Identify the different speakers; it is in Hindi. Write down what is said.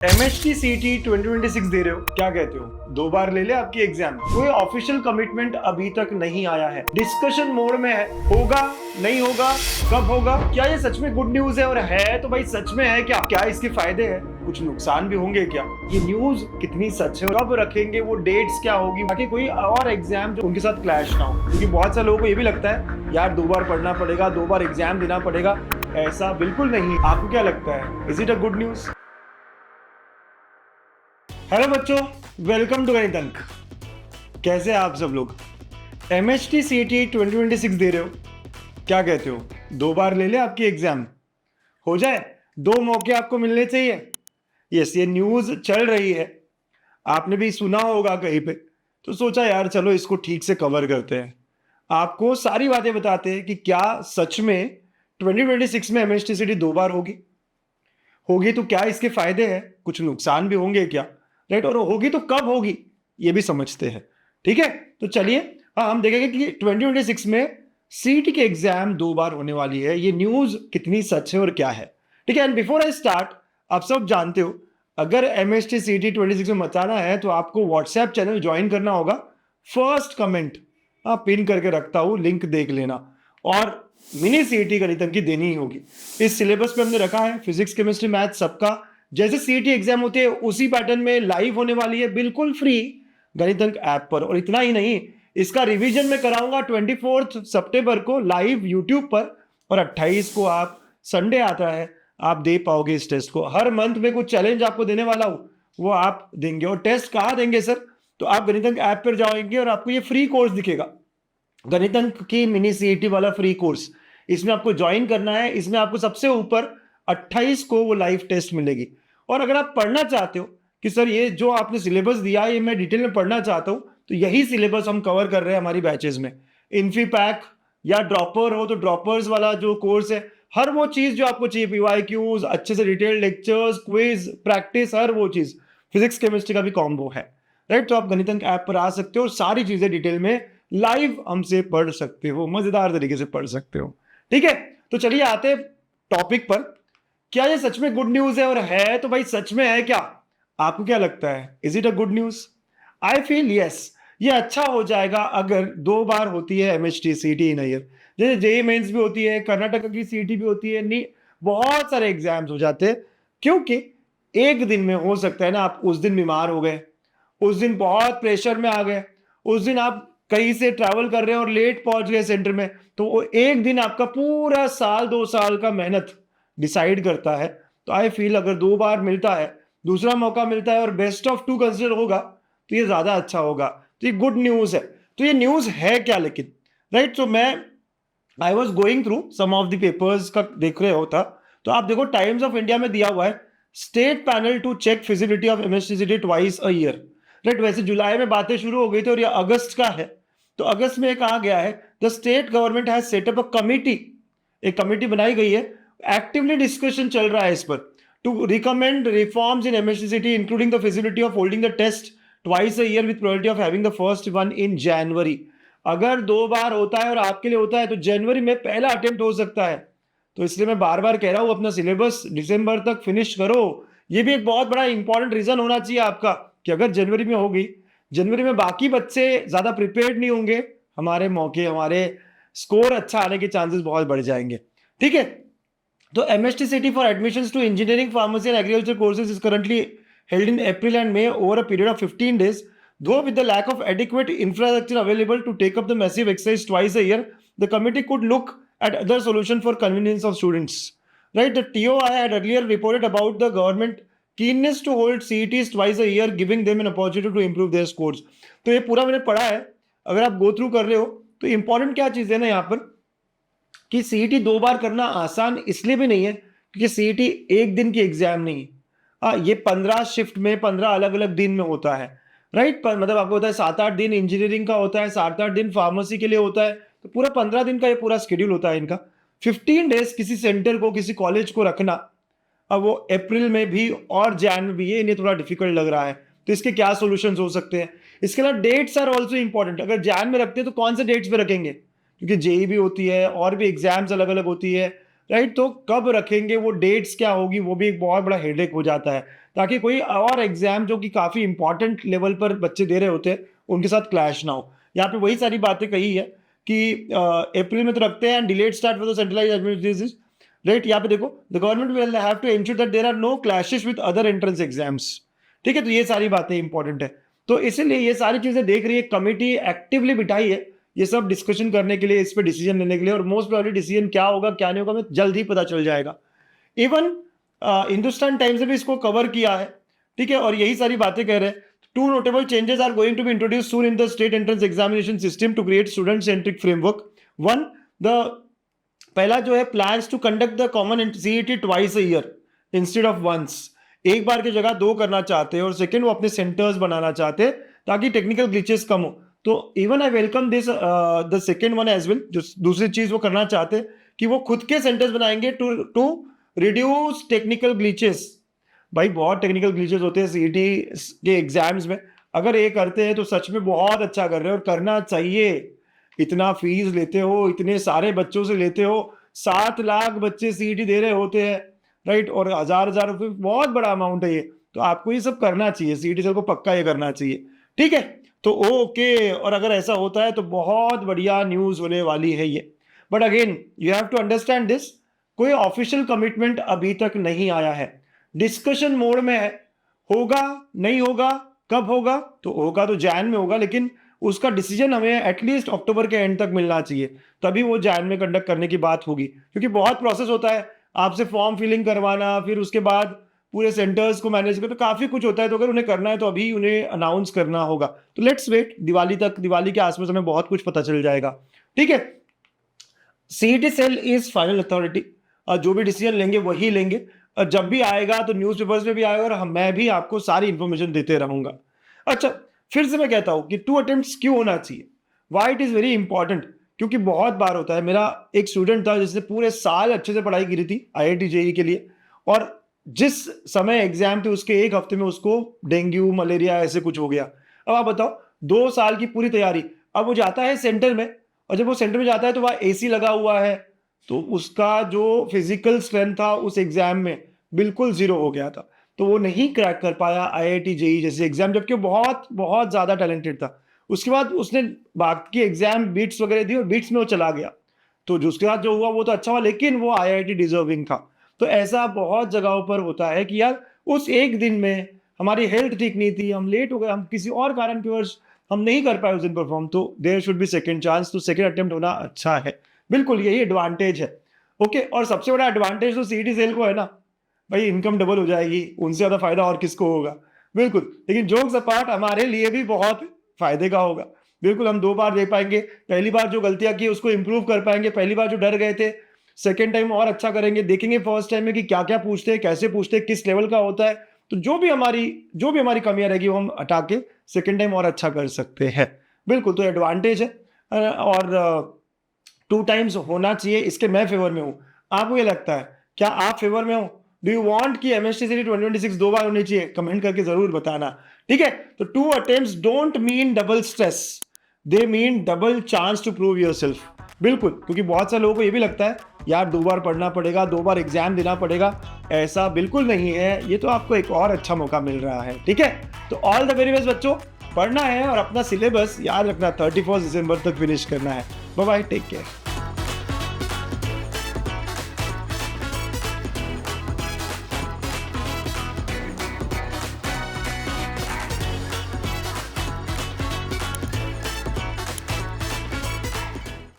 Speaker 1: MHT CT 2026 दे रहे हो, क्या कहते हो? 2 बार ले ले आपकी एग्जाम। कोई ऑफिशियल कमिटमेंट अभी तक नहीं आया है, डिस्कशन मोड में है। होगा, नहीं होगा, कब होगा? क्या ये सच में गुड न्यूज है? और है तो भाई सच में है क्या? क्या इसके फायदे हैं? कुछ नुकसान भी होंगे क्या? ये न्यूज कितनी सच है? कब रखेंगे? वो डेट्स क्या होगी? बाकी कोई और एग्जाम जो उनके साथ क्लैश ना हो, क्योंकि बहुत सारे लोगों को ये भी लगता है यार 2 बार पढ़ना पड़ेगा, 2 बार एग्जाम देना पड़ेगा। ऐसा बिल्कुल नहीं। आपको क्या लगता है? Is it a good news? Hello बच्चों, वेलकम टू गणित अंक। कैसे हैं आप सब लोग? MHT CT 2026 दे रहे हो, क्या कहते हो? 2 बार ले ले आपकी एग्जाम, हो जाए? 2 मौके आपको मिलने चाहिए। यस, ये न्यूज चल रही है, आपने भी सुना होगा कहीं पे, तो सोचा यार चलो इसको ठीक से कवर करते हैं। आपको सारी बातें बताते हैं कि क्या सच में 2026 में MHT CT 2 बार होगी। होगी तो क्या इसके फायदे हैं? कुछ नुकसान भी होंगे क्या? राइट, और होगी तो कब होगी ये भी समझते हैं। ठीक है, तो चलिए हम देखेंगे कि 2026 में सीट के एग्जाम 2 बार होने वाली है। ये न्यूज कितनी सच है और क्या है? ठीक है, एंड बिफोर आई स्टार्ट, आप सब जानते हो अगर MHT CT 26 में मचाना है तो आपको व्हाट्सएप चैनल ज्वाइन करना होगा। फर्स्ट कमेंट पिन करके रखता हूं, लिंक देख लेना। और मिनी सीईटी गणित की देनी ही होगी। इस सिलेबस पे हमने रखा है फिजिक्स केमिस्ट्री मैथ सबका, जैसे सीईटी एग्जाम होते हैं उसी पैटर्न में लाइव होने वाली है, बिल्कुल फ्री गणित अंक ऐप पर। और इतना ही नहीं, इसका रिवीजन मैं कराऊंगा 24 सितंबर को लाइव यूट्यूब पर, और 28 को आप संडे आता है, आप दे पाओगे इस टेस्ट को। हर मंथ में कुछ चैलेंज आपको देने वाला हूं, वो आप देंगे। और टेस्ट कहाँ देंगे सर? तो आप गणित अंक ऐप पर जाओगे और आपको ये फ्री कोर्स दिखेगा, गणित अंक की मिनी सीईटी वाला फ्री कोर्स। इसमें आपको ज्वाइन करना है। इसमें आपको सबसे ऊपर 28 को वो लाइव टेस्ट मिलेगी। और अगर आप पढ़ना चाहते हो कि सर ये जो आपने सिलेबस दिया है ये मैं डिटेल में पढ़ना चाहता हूं, तो यही सिलेबस हम कवर कर रहे हैं हमारी बैचेस में। इन्फी पैक या ड्रॉपर हो तो ड्रॉपर्स वाला जो कोर्स है, हर वो चीज जो आपको चाहिए, PYQs, अच्छे से डिटेल लेक्चर्स, क्विज, प्रैक्टिस, हर वो चीज, फिजिक्स केमिस्ट्री का भी कॉम्बो है। राइट, तो आप गणित अंक ऐप पर आ सकते हो और सारी चीजें डिटेल में लाइव हमसे पढ़ सकते हो, मजेदार तरीके से पढ़ सकते हो। ठीक है, तो चलिए आते टॉपिक पर। क्या ये सच में गुड न्यूज है? और है तो भाई सच में है क्या? आपको क्या लगता है? Is it a good news? I feel yes, ये अच्छा हो जाएगा अगर 2 बार होती है MHT CT इन ईयर। जैसे जेई मेंस भी होती है, कर्नाटक की सीटी भी होती है, नहीं बहुत सारे एग्जाम्स हो जाते हैं। क्योंकि एक दिन में हो सकता है ना, आप उस दिन बीमार हो गए, उस दिन बहुत प्रेशर में आ गए, उस दिन आप कहीं से ट्रैवल कर रहे हैं और लेट पहुंच गए सेंटर में, तो वो एक दिन आपका पूरा साल 2 साल का मेहनत डिसाइड करता है। तो आई फील अगर 2 बार मिलता है, दूसरा मौका मिलता है और बेस्ट ऑफ 2 कंसिडर होगा, तो ये ज्यादा अच्छा होगा। तो ये गुड न्यूज है। तो ये न्यूज है क्या लेकिन? राइट, तो मैं I was going through some of the papers का देख रहे होता, तो आप देखो टाइम्स ऑफ इंडिया में दिया हुआ है state panel to check feasibility of MHT twice a year. Right, वैसे जुलाई में बातें शुरू हो गई थी और ये अगस्त का है। तो अगस्त में कहा गया है the state government has setup a committee, एक कमिटी बनाई गई है, एक्टिवली डिस्कशन चल रहा है इस पर, to recommend reforms in MHT including the feasibility of holding the test twice a year with probability of having the first one in January. अगर 2 बार होता है और आपके लिए होता है तो जनवरी में पहला अटेम्प्ट हो सकता है। तो इसलिए मैं बार बार कह रहा हूं अपना सिलेबस दिसंबर तक फिनिश करो। ये भी एक बहुत बड़ा इंपॉर्टेंट रीजन होना चाहिए आपका कि अगर जनवरी में होगी, जनवरी में बाकी बच्चे ज्यादा प्रिपेयर्ड नहीं होंगे, हमारे मौके, हमारे स्कोर अच्छा आने के चांसेस बहुत बढ़ जाएंगे। ठीक है, तो MHT CT for admissions to engineering, pharmacy and agriculture courses is currently held in April and May over a period of 15 days. Though with the lack of adequate infrastructure available to take up the massive exercise twice a year, the committee could look at other solutions for convenience of students. Right, the TOI had earlier reported about the government keenness to hold CETs twice a year, giving them an opportunity to improve their scores. तो ये पूरा मैंने पढ़ा है, अगर आप गो थ्रू कर रहे हो तो इंपॉर्टेंट क्या चीज है ना यहाँ पर कि सीईटी 2 बार करना आसान इसलिए भी नहीं है क्योंकि सीईटी एक दिन की एग्जाम नहीं है। ये 15 शिफ्ट में 15 अलग अलग दिन में होता है। राइट, मतलब आपको होता है 7-8 दिन इंजीनियरिंग का होता है, 7-8 दिन फार्मेसी के लिए होता है, तो पूरा 15 दिन का ये पूरा शेड्यूल होता है इनका। 15 डेज किसी सेंटर को, किसी कॉलेज को रखना, अब वो अप्रैल में भी और जैन में भी, ये इन्हें थोड़ा डिफिकल्ट लग रहा है। तो इसके क्या सोल्यूशन हो सकते हैं? इसके अलावा डेट्स आर ऑल्सो इंपॉर्टेंट। अगर जैन में रखते हैं तो कौन से डेट्स पे रखेंगे, क्योंकि जेई भी होती है और भी एग्जाम्स अलग अलग होती है। राइट। तो कब रखेंगे, वो डेट्स क्या होगी, वो भी एक बहुत बड़ा हेडेक हो जाता है, ताकि कोई और एग्जाम जो कि काफ़ी इंपॉर्टेंट लेवल पर बच्चे दे रहे होते हैं उनके साथ क्लैश ना हो। यहाँ पे वही सारी बातें कही है कि अप्रैल में तो रखते हैं, delayed start for the centralised administration, right. यहाँ पे देखो, the government will have to ensure that there are no clashes with other entrance exams, ठीक है। तो ये सारी बातें इंपॉर्टेंट है। तो इसीलिए ये सारी चीजें देख रही है कमेटी, एक्टिवली बिठाई है ये सब डिस्कशन करने के लिए, इस पे डिसीजन लेने के लिए, और मोस्ट प्रोबेबली डिसीजन क्या होगा क्या नहीं होगा हमें जल्द ही पता चल जाएगा। इवन हिंदुस्तान टाइम्स ने भी इसको कवर किया है, ठीक है, और यही सारी बातें कह रहे हैं। Two notable changes are going to be introduce soon in the state entrance examination system to create student centric framework. One, the पहला जो है, plans to conduct the common CET twice a year instead of once. एक बार की जगह 2 करना चाहते हैं, और सेकंड वो अपने सेंटर्स बनाना चाहते हैं ताकि टेक्निकल ग्लिचेस कम हो। तो even I welcome this the second one as well. जो दूसरी चीज वो करना चाहते हैं कि वो खुद के सेंटर्स बनाएंगे टू रिड्यूस टेक्निकल ग्लिचेस। भाई बहुत टेक्निकल ग्लिचेस होते हैं सीईटी के एग्जाम्स में, अगर ये करते हैं तो सच में बहुत अच्छा कर रहे हैं, और करना चाहिए। इतना फीस लेते हो, इतने सारे बच्चों से लेते हो, 7 लाख बच्चे सीईटी दे रहे होते हैं, राइट, और हजार रुपये बहुत बड़ा अमाउंट है ये। तो आपको ये सब करना चाहिए, सीईटी सेल को पक्का ये करना चाहिए, ठीक है। तो ओके, और अगर ऐसा होता है तो बहुत बढ़िया न्यूज होने वाली है ये। But again you have to understand this, कोई ऑफिशियल कमिटमेंट अभी तक नहीं आया है, डिस्कशन मोड में है। होगा नहीं होगा, कब होगा, तो होगा तो जैन में होगा, लेकिन उसका डिसीजन हमें एटलीस्ट अक्टूबर के एंड तक मिलना चाहिए, तभी वो जैन में कंडक्ट करने की बात होगी। क्योंकि बहुत प्रोसेस होता है, आपसे फॉर्म फिलिंग करवाना, फिर उसके बाद पूरे सेंटर्स को मैनेज करना, तो काफ़ी कुछ होता है। तो अगर उन्हें करना है तो अभी उन्हें अनाउंस करना होगा। तो लेट्स वेट, दिवाली तक, दिवाली के आसपास हमें बहुत कुछ पता चल जाएगा, ठीक है। CET cell is final authority, जो भी डिसीजन लेंगे वही लेंगे, और जब भी आएगा तो न्यूज़पेपर्स में भी आएगा, और मैं भी आपको सारी इंफॉर्मेशन देते रहूंगा। अच्छा, फिर से मैं कहता हूं कि 2 अटेम्प्ट्स क्यों होना चाहिए, why it is very important. क्योंकि बहुत बार होता है, मेरा एक स्टूडेंट था जिसने पूरे साल अच्छे से पढ़ाई करी थी आईआईटी जेईई के लिए, और जिस समय एग्जाम थे उसके 1 हफ्ते में उसको डेंगू मलेरिया ऐसे कुछ हो गया। अब आप बताओ, 2 साल की पूरी तैयारी, अब वो जाता है सेंटर में, और जब वो सेंटर में जाता है तो वहाँ एसी लगा हुआ है, तो उसका जो फिजिकल स्ट्रेंथ था उस एग्जाम में बिल्कुल 0 हो गया था। तो वो नहीं क्रैक कर पाया आईआईटी जेईई जैसे एग्जाम, जबकि बहुत बहुत ज़्यादा टैलेंटेड था। उसके बाद उसने बाकी एग्जाम बीट्स वगैरह दी, और बीट्स में वो चला गया। तो जो उसके साथ जो हुआ वो तो अच्छा हुआ, लेकिन वो आईआईटी डिजर्विंग था। तो ऐसा बहुत जगहों पर होता है कि यार उस एक दिन में हमारी हेल्थ ठीक नहीं थी, हम लेट हो गए, हम किसी और कारण की वजह हम नहीं कर पाए उस दिन परफॉर्म, तो there should be second chance. तो सेकंड अटेम्प्ट होना अच्छा है, बिल्कुल यही एडवांटेज है। ओके, और सबसे बड़ा एडवांटेज तो सीईटी सेल को है ना भाई, इनकम डबल हो जाएगी, उनसे ज़्यादा फायदा और किसको होगा, बिल्कुल। लेकिन जोक्स अपार्ट, हमारे लिए भी बहुत फायदे का होगा, बिल्कुल। हम 2 बार दे पाएंगे, पहली बार जो गलतियां की उसको इंप्रूव कर पाएंगे, पहली बार जो डर गए थे सेकेंड टाइम और अच्छा करेंगे, देखेंगे फर्स्ट टाइम में कि क्या क्या पूछते हैं, कैसे पूछते हैं, किस लेवल का होता है। तो जो भी हमारी कमियां रहेगी वो हम हटा के सेकेंड टाइम और अच्छा कर सकते हैं, बिल्कुल। तो एडवांटेज है, और 2 टाइम्स होना चाहिए, इसके मैं फेवर में हूँ। आपको ये लगता है, क्या आप फेवर में हो? डू यू वांट कि एमएसटी सीटी 2026 2 बार होनी चाहिए? कमेंट करके जरूर बताना, ठीक है। तो 2 attempts don't mean double stress, they mean double chance to prove yourself, बिल्कुल। क्योंकि बहुत सारे लोगों को ये भी लगता है यार 2 बार पढ़ना पड़ेगा, 2 बार एग्जाम देना पड़ेगा, ऐसा बिल्कुल नहीं है। ये तो आपको एक और अच्छा मौका मिल रहा है, ठीक है। तो ऑल द वेरी बेस्ट बच्चों, पढ़ना है और अपना सिलेबस याद रखना, 31 दिसंबर तक फिनिश करना है। Bye bye, take care.